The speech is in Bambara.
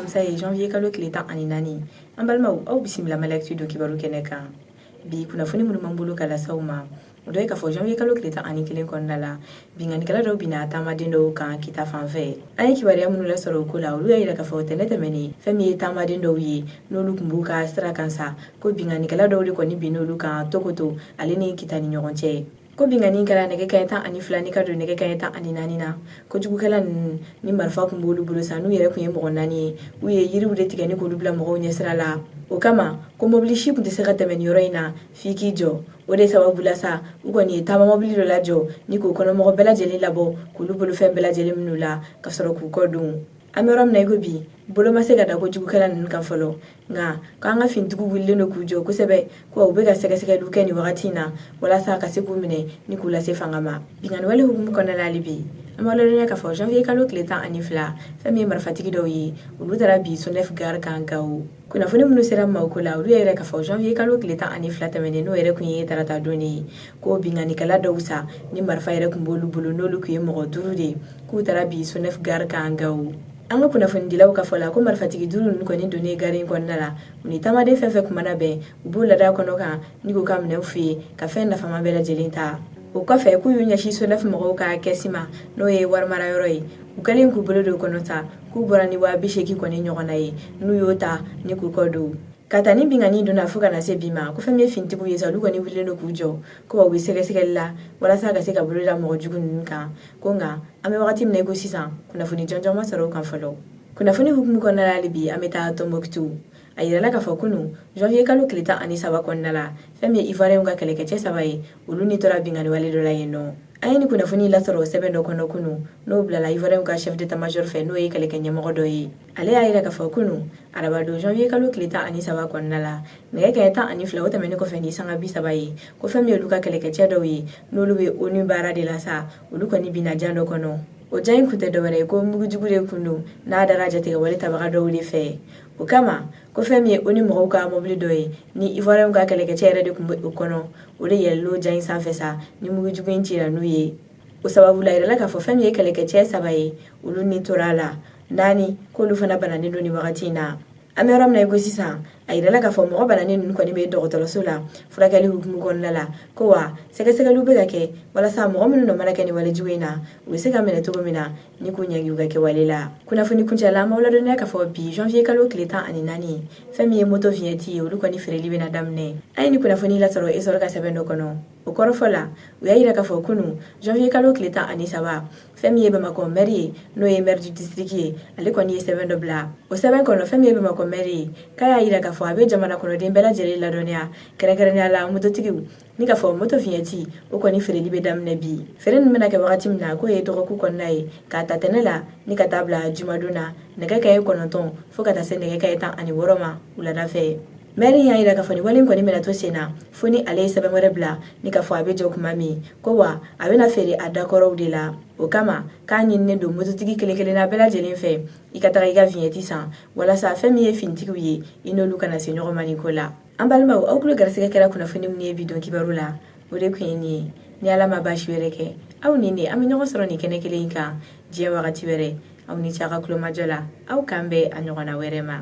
alamisa ye janvier kalo tile 14 an balimaw aw bisimila malaktu do kibaru kɛnɛ kan bi kunnafoni minnu man bolo ka lasaw ma o dɔ ye k'a fɔ janvier kalo tile 11 kɔnɔna la binganikɛla dɔw bina taamaden dɔw kan kita fanfɛ an ye kibaruya minnu lasɔrɔ o ko la olu y'a yira k'a fɔ tɛnɛ tɛmɛnen fɛn min ye taamaden dɔw ye n'olu kun b'u ka sira kan sa ko binganikɛla dɔw de kɔni bin n'olu kan tokoto ale ni kita ni ɲɔgɔn cɛ ko bingani kɛra nɛgɛ kanɲɛ 12 ni ka don nɛgɛ kanɲɛ 14 na ko jugukɛla ninnu ni marifa kun b'olu bolo sa n'u yɛrɛ kun ye mɔgɔ 4 ye u ye yiriw de tigɛ ni k'olu bila mɔgɔw ɲɛsira la o kama ko mobili si kun tɛ se ka tɛmɛ ni yɔrɔ in na f'i k'i jɔ o de sababu la sa u kɔni ye taama mobili dɔ lajɔ ni k'o kɔnɔmɔgɔ bɛɛ lajɛlen labɔ k'olu bolofɛn bɛɛ lajɛlen min'u la ka sɔrɔ k'u kɔ don an bɛ yɔrɔ min na i ko bi bolo ma se ka da ko jugukɛla ninnu kan fɔlɔ nka k'an ka fintigiw wulilen don k'u jɔ kosɛbɛ ko u bɛ ka sɛgɛsɛgɛliw kɛ nin wagati in na walasa ka se k'u minɛ ni k'u lase fanga ma bingani wale hukumu kɔnɔna la hali bi an b'a lɔdɔnya k'a fɔ janvier kalo tile 12 fɛn min ye marifatigi dɔw ye olu taara bi SONEF gare kan Gawo kunnafoni minnu sera ma o ko la olu yɛrɛ k'a fɔ janvier kalo tile 12 tɛmɛnen n'o yɛrɛ kun ye tarata don ye ko binganikɛla dɔw sa ni marifa yɛrɛ kun b'olu bolo n'olu kun ye mɔgɔ 5 de k'u taara bi SONEF gare kan Gawo an ka kunnafonidilaw ka fɔ la ko marifatigi 5 ninnu kɔni donnen gare in kɔnɔna la u ni taamaden fɛn fɛn kumana bɛn u b'u lada kɔnɔ kan ni k'u ka minɛw f'u ye ka fɛn nafama bɛɛ lajɛlen ta o kɔfɛ k'u y'u ɲɛsin SONEF mɔgɔw ka kɛsi ma n'o ye warimarayɔrɔ ye u kɛlen k'u bolo don kɔnɔ ta k'u bɔra ni 80 kɔni ɲɔgɔnna ye n'u y'o ta ni k'u kɔ don ka taa ni bingani donna fo ka na se bi ma ko fɛn min ye fintigiw ye sa olu kɔni wulilen don k'u jɔ ko u bɛ sɛgɛsɛgɛli la walasa ka se ka bolo da mɔgɔ jugu ninnu kan ko nka an bɛ wagati min na i ko sisan kunnafoni jɔnjɔn ma sɔrɔ o kan fɔlɔ kunnafoni hukumu kɔnɔna la hali bi an bɛ taa Tombouctou a yirala k'a fɔ kunu janvier kalo tile 13 kɔnɔna la fɛn min ye ivoiriyɛnw ka kɛlɛkɛcɛ 3 ye olu ni tora bingani wale dɔ la yen nɔ an ye ni kunnafoni lasɔrɔ sɛbɛn dɔ kɔnɔ kunu n'o bilala ivoiriyɛnw ka chef d'état-major fɛ n'o ye kɛlɛkɛ ɲɛmɔgɔ dɔ ye ale y'a yira k'a fɔ kunu araba don janvier kalo tile 13 kɔnɔna la nɛgɛ kanɲɛ 12 o tɛmɛnen kɔfɛ ni sanga 30 ye ko fɛn min ye olu ka kɛlɛkɛcɛ dɔw ye n'olu bɛ ONU baara de la sa olu kɔni bina jan dɔ kɔnɔ o jan in kun tɛ dɔwɛrɛ ye ko mugujugu de kun don n'a dara jatigɛ wale tabaga dɔw de fɛ o kama ko fɛn min ye ONU mɔgɔw ka mobili dɔ ye ni ivoiriyɛnw ka kɛlɛkɛcɛ yɛrɛ de kun bɛ o kɔnɔ o de yɛlɛl'o jan in sanfɛ sa ni mugujugu in cira n'u ye o sababu la yirala k'a fɔ fɛn min ye kɛlɛkɛcɛ 3 ye olu ni tora a la 4 k'olu fana bananen don ni wagati in na an bɛ yɔrɔ min na i ko sisan a yirala k'a fɔ mɔgɔ bananen ninnu kɔni bɛ dɔgɔtɔrɔso la furakɛli hukumu kɔnɔna la ko wa sɛgɛsɛgɛliw bɛ ka kɛ walasa mɔgɔ minnu nɔ mana kɛ ni walejugu in na u bɛ se ka minɛ cogo min na ni k'u ɲangi u ka kɛwale la kunnafoni kuncɛla an b'aw ladɔnniya k'a fɔ bi janvier kalo tile 14 fɛn min ye moto vignette ye olu kɔni feereli bɛna daminɛ an ye ni kunnafoni lasɔrɔ esɔr ka sɛbɛn dɔ kɔnɔ o kɔrɔfɔ la u y'a yira k'a fɔ kunu janvier kalo tile 13 fɛn min ye Bamakɔ maire ye n'o ye maire du district ye ale kɔni ye sɛbɛn dɔ bila o sɛbɛn kɔnɔ fɛn min ye Bamakɔ maire ye k'a y'a yira k'a fɔ a bɛ jamana kɔnɔden bɛɛ lajɛlen ladɔnniya kɛrɛnkɛrɛnnenya la mototigiw ni k'a fɔ moto vignette o kɔni feereli bɛ daminɛ bi feere ninnu bɛna kɛ wagati min na k'o ye dɔgɔkun kɔnɔna ye k'a ta tɛnɛ la ni ka taa bila jumadon na nɛgɛ kanɲɛ 9 fo ka taa se nɛgɛ kanɲɛ 16 ma wulada fɛ maire y'a yira k'a fɔ ni wale in kɔni bɛna to sen na fo ni ale ye sɛbɛn wɛrɛ bila ni k'a fɔ a bɛ jɔ kuma min ko wa a bɛna feere a dakɔrɔw de la o kama k'a ɲininen don mototigi kelen-kelenna bɛɛ lajɛlen fɛ i ka taga i ka vignette san walasa fɛn min ye finitigiw ye i n'olu kana se ɲɔgɔn ma nin ko la an balimaw aw tulo garisɛgɛ kɛra kunnafoni minnu ye bi don kibaru la o de kun ye nin ye ni ala ma baasi wɛrɛ kɛ aw ni ne an bɛ ɲɔgɔn sɔrɔ nin kɛnɛ kelen in kan diɲɛ wagati wɛrɛ aw ni ce a ka tulomajɔ la aw k'an bɛn a ɲɔgɔnna wɛrɛ ma